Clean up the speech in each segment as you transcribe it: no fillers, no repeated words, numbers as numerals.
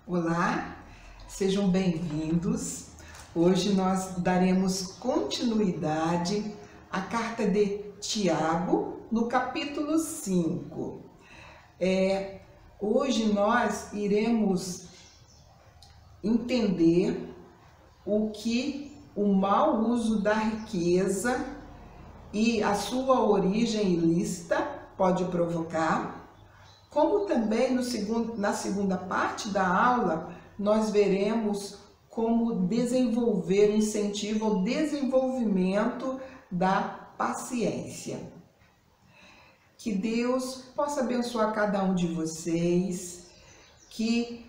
Olá, sejam bem-vindos. Hoje nós daremos continuidade à carta de Tiago, no capítulo 5. Hoje nós iremos entender o que o mau uso da riqueza e a sua origem ilícita pode provocar. Como também na segunda parte da aula, nós veremos como desenvolver o incentivo ao desenvolvimento da paciência. Que Deus possa abençoar cada um de vocês, que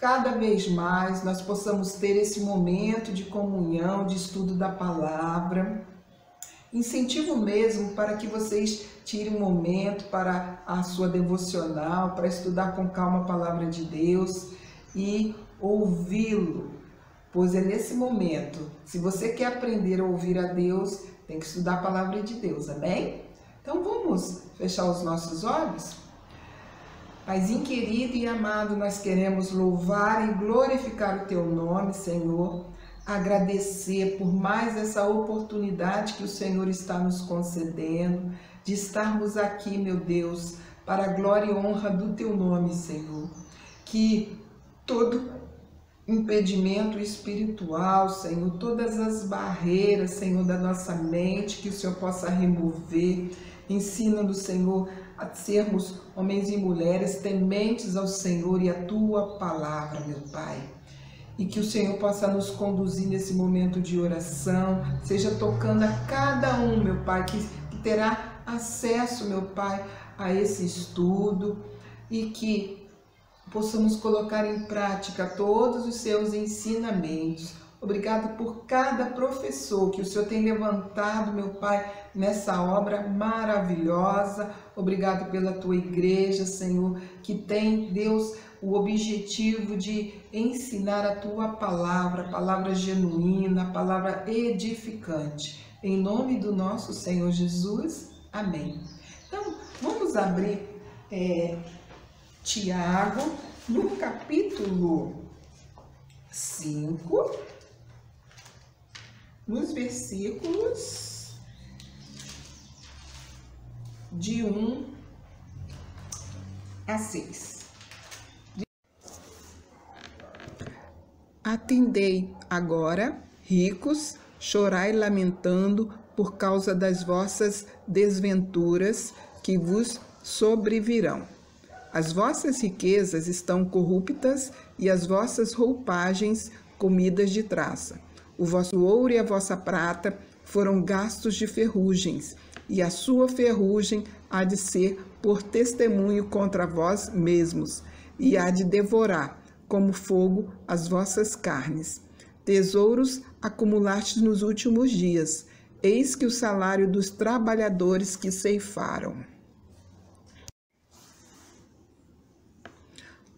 cada vez mais nós possamos ter esse momento de comunhão, de estudo da palavra. Incentivo mesmo para que vocês tirem um momento para a sua devocional, para estudar com calma a palavra de Deus e ouvi-lo, pois é nesse momento, se você quer aprender a ouvir a Deus, tem que estudar a palavra de Deus, amém? Então vamos fechar os nossos olhos? Paizinho querido e amado, nós queremos louvar e glorificar o Teu nome, Senhor, agradecer por mais essa oportunidade que o Senhor está nos concedendo, de estarmos aqui, meu Deus, para a glória e honra do Teu nome, Senhor. Que todo impedimento espiritual, Senhor, todas as barreiras, Senhor, da nossa mente, que o Senhor possa remover. Ensina-nos, Senhor, a sermos homens e mulheres tementes ao Senhor e à Tua palavra, meu Pai. E que o Senhor possa nos conduzir nesse momento de oração, seja tocando a cada um, meu Pai, que terá acesso, meu Pai, a esse estudo e que possamos colocar em prática todos os seus ensinamentos. Obrigado por cada professor que o Senhor tem levantado, meu Pai, nessa obra maravilhosa. Obrigado pela Tua igreja, Senhor, que tem, Deus, o objetivo de ensinar a Tua palavra, palavra genuína, palavra edificante. Em nome do nosso Senhor Jesus, amém. Então, vamos abrir Tiago, no capítulo 5, nos versículos de 1 a 6. Atendei agora, ricos, chorai lamentando por causa das vossas desventuras que vos sobrevirão. As vossas riquezas estão corruptas e as vossas roupagens comidas de traça. O vosso ouro e a vossa prata foram gastos de ferrugens, e a sua ferrugem há de ser por testemunho contra vós mesmos, e há de devorar como fogo as vossas carnes. Tesouros acumulastes nos últimos dias, eis que o salário dos trabalhadores que ceifaram.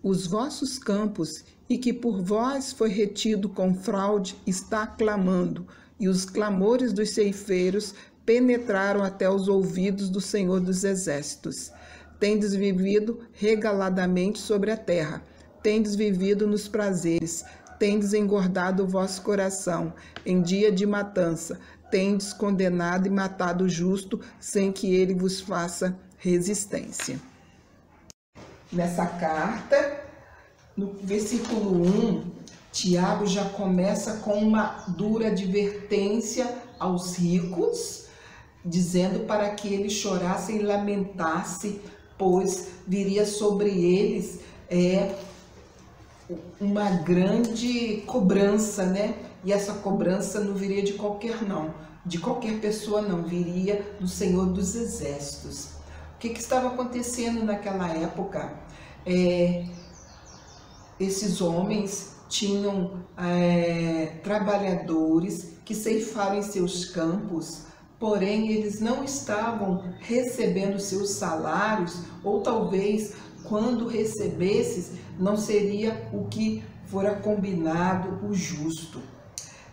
Os vossos campos, e que por vós foi retido com fraude, está clamando, e os clamores dos ceifeiros penetraram até os ouvidos do Senhor dos Exércitos. Tendes vivido regaladamente sobre a terra, tendes vivido nos prazeres, tendes engordado o vosso coração, em dia de matança, tendes condenado e matado o justo, sem que ele vos faça resistência. Nessa carta, no versículo 1, Tiago já começa com uma dura advertência aos ricos, dizendo para que eles chorassem e lamentassem, pois viria sobre eles uma grande cobrança, né? E essa cobrança não viria de qualquer pessoa não, viria do Senhor dos Exércitos. O que estava acontecendo naquela época? Esses homens tinham trabalhadores que ceifaram em seus campos, porém eles não estavam recebendo seus salários, ou talvez quando recebesses não seria o que fora combinado, o justo.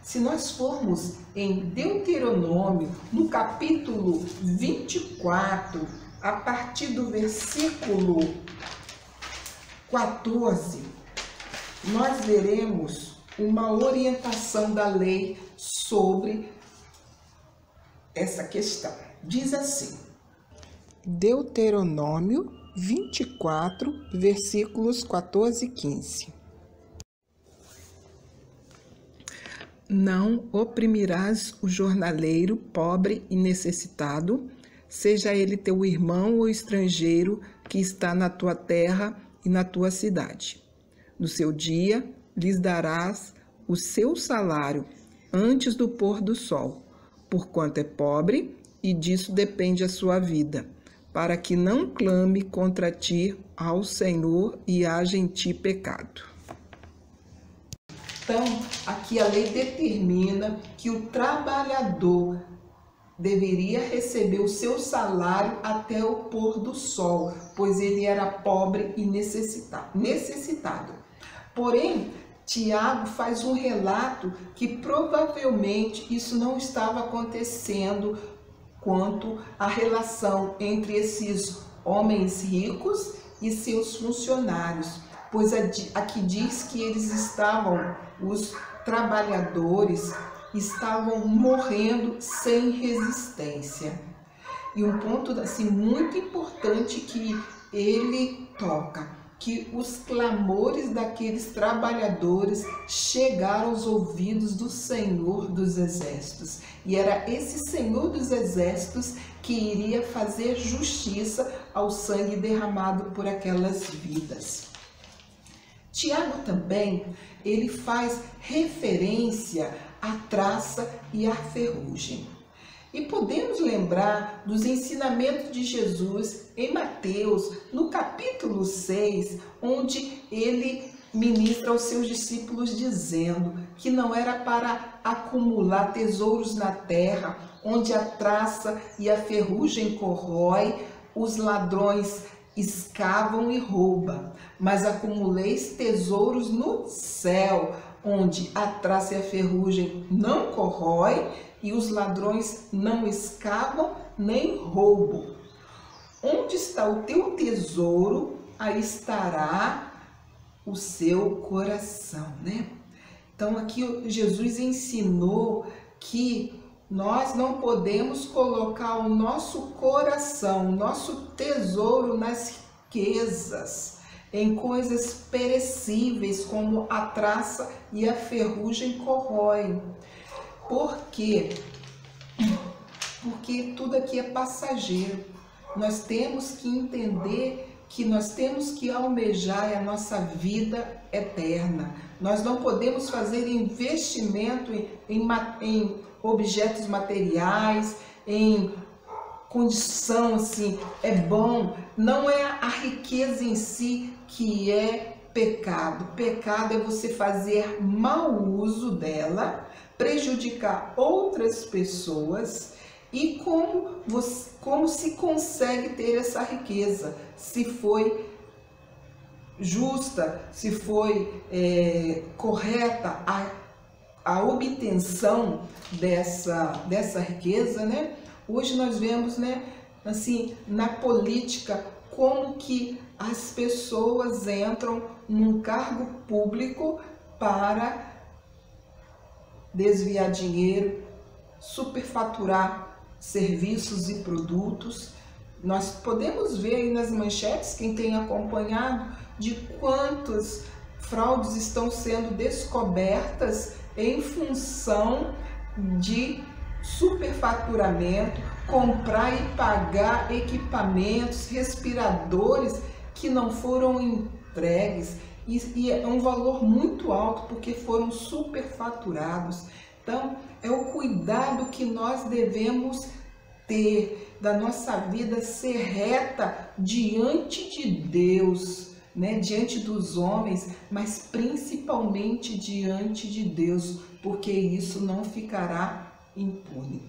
Se nós formos em Deuteronômio, no capítulo 24, a partir do versículo 14, nós veremos uma orientação da lei sobre essa questão. Diz assim: Deuteronômio 24, versículos 14 e 15. Não oprimirás o jornaleiro, pobre e necessitado, seja ele teu irmão ou estrangeiro que está na tua terra e na tua cidade. No seu dia, lhes darás o seu salário antes do pôr do sol, porquanto é pobre e disso depende a sua vida, para que não clame contra ti ao Senhor e haja em ti pecado. Então, aqui a lei determina que o trabalhador deveria receber o seu salário até o pôr do sol, pois ele era pobre e necessitado. Porém, Tiago faz um relato que provavelmente isso não estava acontecendo quanto à relação entre esses homens ricos e seus funcionários, pois aqui diz que os trabalhadores estavam morrendo sem resistência. E um ponto assim muito importante que ele toca, que os clamores daqueles trabalhadores chegaram aos ouvidos do Senhor dos Exércitos. E era esse Senhor dos Exércitos que iria fazer justiça ao sangue derramado por aquelas vidas. Tiago também, ele faz referência à traça e à ferrugem. E podemos lembrar dos ensinamentos de Jesus em Mateus, no capítulo 6, onde ele ministra aos seus discípulos dizendo que não era para acumular tesouros na terra, onde a traça e a ferrugem corrói, os ladrões escavam e roubam, mas acumuleis tesouros no céu, onde a traça e a ferrugem não corrói e os ladrões não escavam nem roubam. Onde está o teu tesouro, aí estará o seu coração, né? Então aqui Jesus ensinou que nós não podemos colocar o nosso coração, o nosso tesouro nas riquezas, em coisas perecíveis como a traça e a ferrugem corroem. Por quê? Porque tudo aqui é passageiro. Nós temos que entender que nós temos que almejar a nossa vida eterna. Nós não podemos fazer investimento em objetos materiais, em condição assim, é bom. Não é a riqueza em si que é pecado. Pecado é você fazer mau uso dela, prejudicar outras pessoas. E como se consegue ter essa riqueza? Se foi justa, se foi correta a obtenção dessa riqueza, né? Hoje nós vemos, né, assim, na política, como que as pessoas entram num cargo público para desviar dinheiro, superfaturar serviços e produtos. Nós podemos ver aí nas manchetes, quem tem acompanhado, de quantas fraudes estão sendo descobertas em função de superfaturamento, comprar e pagar equipamentos, respiradores que não foram entregues, e é um valor muito alto porque foram superfaturados. Então, é o cuidado que nós devemos ter da nossa vida ser reta diante de Deus, né? Diante dos homens, mas principalmente diante de Deus, porque isso não ficará impune.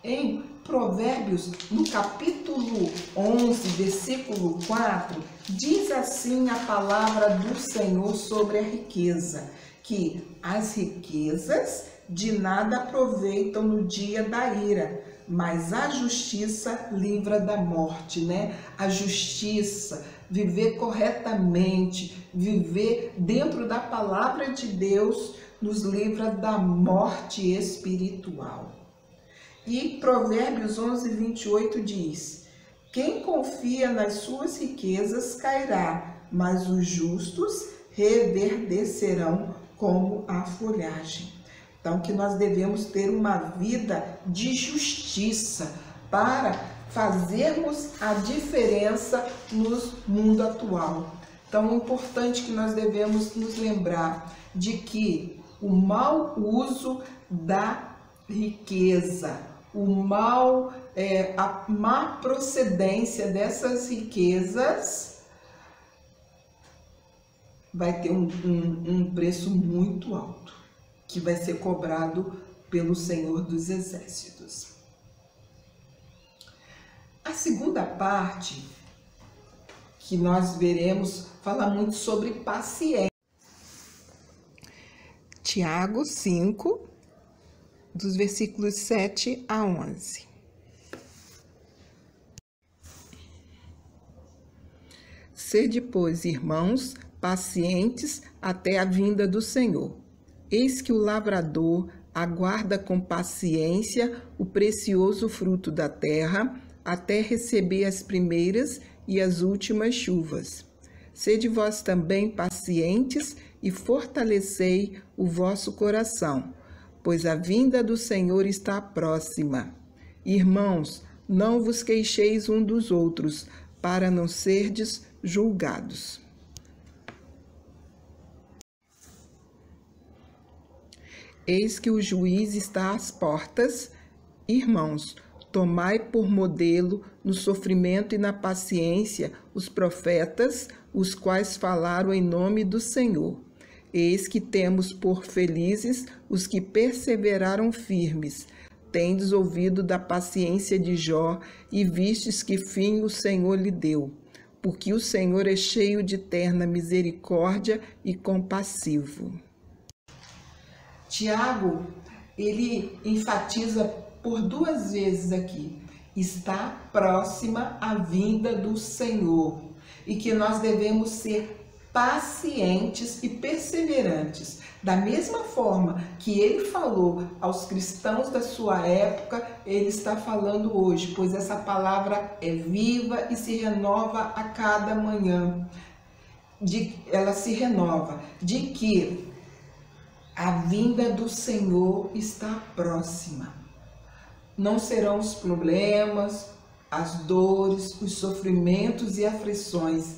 Em Provérbios, no capítulo 11, versículo 4, diz assim a palavra do Senhor sobre a riqueza, que as riquezas de nada aproveitam no dia da ira, mas a justiça livra da morte, né? A justiça, viver corretamente, viver dentro da palavra de Deus, nos livra da morte espiritual. E Provérbios 11:28 diz: quem confia nas suas riquezas cairá, mas os justos reverdecerão como a folhagem. Então, que nós devemos ter uma vida de justiça para fazermos a diferença no mundo atual. Então, é importante que nós devemos nos lembrar de que o mau uso da riqueza, a má procedência dessas riquezas vai ter um preço muito alto, que vai ser cobrado pelo Senhor dos Exércitos. A segunda parte que nós veremos fala muito sobre paciência. Tiago 5, dos versículos 7 a 11. Sede, pois, irmãos, pacientes até a vinda do Senhor. Eis que o lavrador aguarda com paciência o precioso fruto da terra, até receber as primeiras e as últimas chuvas. Sede vós também pacientes e fortalecei o vosso coração, pois a vinda do Senhor está próxima. Irmãos, não vos queixeis um dos outros, para não serdes julgados. Eis que o juiz está às portas. Irmãos, tomai por modelo no sofrimento e na paciência os profetas, os quais falaram em nome do Senhor. Eis que temos por felizes os que perseveraram firmes. Tendes ouvido da paciência de Jó e vistes que fim o Senhor lhe deu. Porque o Senhor é cheio de terna misericórdia e compassivo. Tiago, ele enfatiza por 2 vezes aqui: está próxima a vinda do Senhor, e que nós devemos ser pacientes e perseverantes. Da mesma forma que ele falou aos cristãos da sua época, ele está falando hoje, pois essa palavra é viva e se renova a cada manhã. Ela se renova de que a vinda do Senhor está próxima. Não serão os problemas, as dores, os sofrimentos e aflições,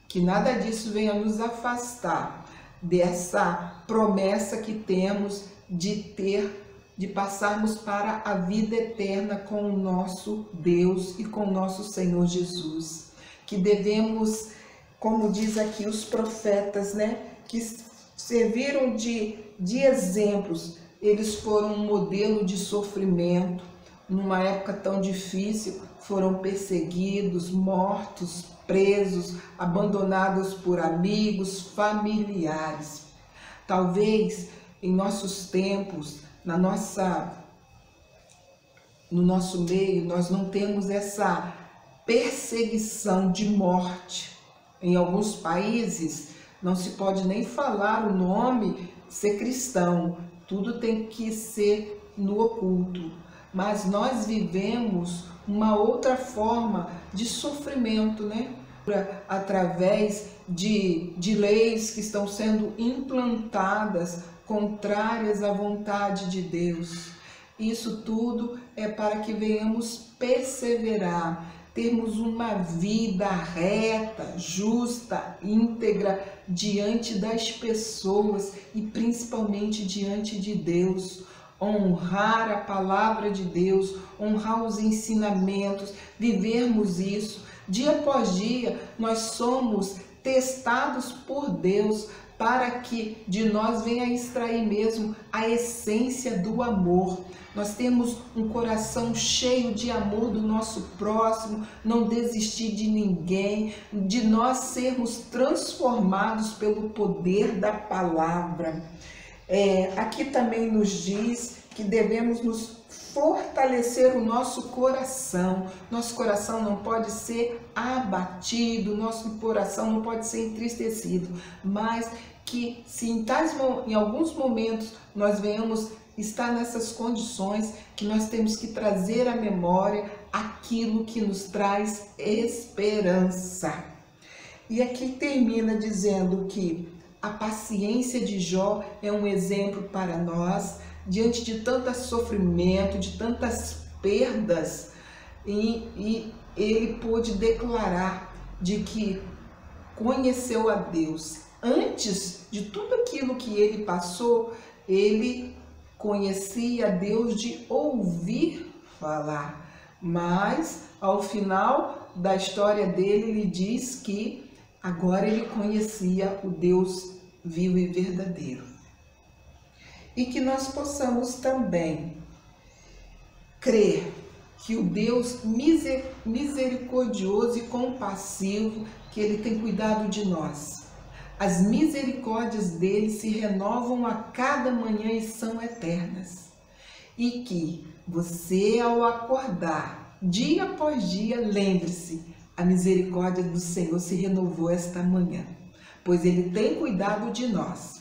que nada disso venha nos afastar dessa promessa que temos de passarmos para a vida eterna com o nosso Deus e com o nosso Senhor Jesus. Que devemos, como diz aqui os profetas, que serviram de exemplos. Eles foram um modelo de sofrimento. Numa época tão difícil, foram perseguidos, mortos, presos, abandonados por amigos, familiares. Talvez em nossos tempos, no nosso meio, nós não temos essa perseguição de morte. Em alguns países não se pode nem falar o nome, ser cristão, tudo tem que ser no oculto. Mas nós vivemos uma outra forma de sofrimento, através de leis que estão sendo implantadas contrárias à vontade de Deus. Isso tudo é para que venhamos perseverar, termos uma vida reta, justa, íntegra diante das pessoas e principalmente diante de Deus. Honrar a palavra de Deus, honrar os ensinamentos, vivermos isso. Dia após dia, nós somos testados por Deus para que de nós venha extrair mesmo a essência do amor. Nós temos um coração cheio de amor do nosso próximo, não desistir de ninguém, de nós sermos transformados pelo poder da palavra. Aqui também nos diz que devemos nos fortalecer o nosso coração. Nosso coração não pode ser abatido, nosso coração não pode ser entristecido, mas que se em alguns momentos nós venhamos estar nessas condições, que nós temos que trazer à memória aquilo que nos traz esperança. E aqui termina dizendo que a paciência de Jó é um exemplo para nós, diante de tanto sofrimento, de tantas perdas, e ele pôde declarar de que conheceu a Deus. Antes de tudo aquilo que ele passou, ele conhecia a Deus de ouvir falar, mas ao final da história dele, ele diz que agora ele conhecia o Deus vivo e verdadeiro. E que nós possamos também crer que o Deus misericordioso e compassivo, que ele tem cuidado de nós. As misericórdias dele se renovam a cada manhã e são eternas. E que você, ao acordar, dia após dia, lembre-se, a misericórdia do Senhor se renovou esta manhã, pois ele tem cuidado de nós.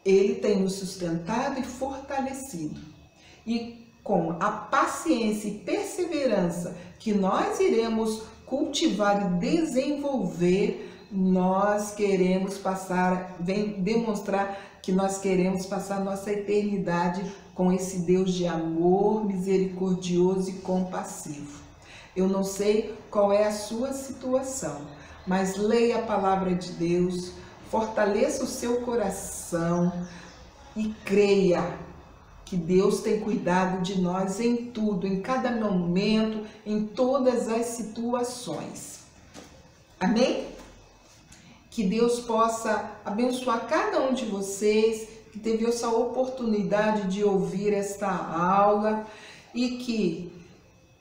Ele tem nos sustentado e fortalecido. E com a paciência e perseverança que nós iremos cultivar e desenvolver, nós queremos demonstrar que nós queremos passar nossa eternidade com esse Deus de amor, misericordioso e compassivo. Eu não sei qual é a sua situação, mas leia a palavra de Deus, fortaleça o seu coração e creia que Deus tem cuidado de nós em tudo, em cada momento, em todas as situações. Amém? Que Deus possa abençoar cada um de vocês que teve essa oportunidade de ouvir esta aula e que,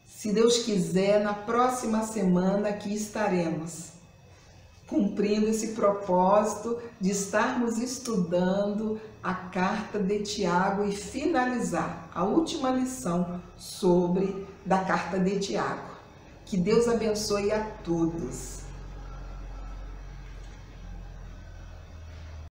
se Deus quiser, na próxima semana aqui estaremos cumprindo esse propósito de estarmos estudando a carta de Tiago e finalizar a última lição da carta de Tiago. Que Deus abençoe a todos.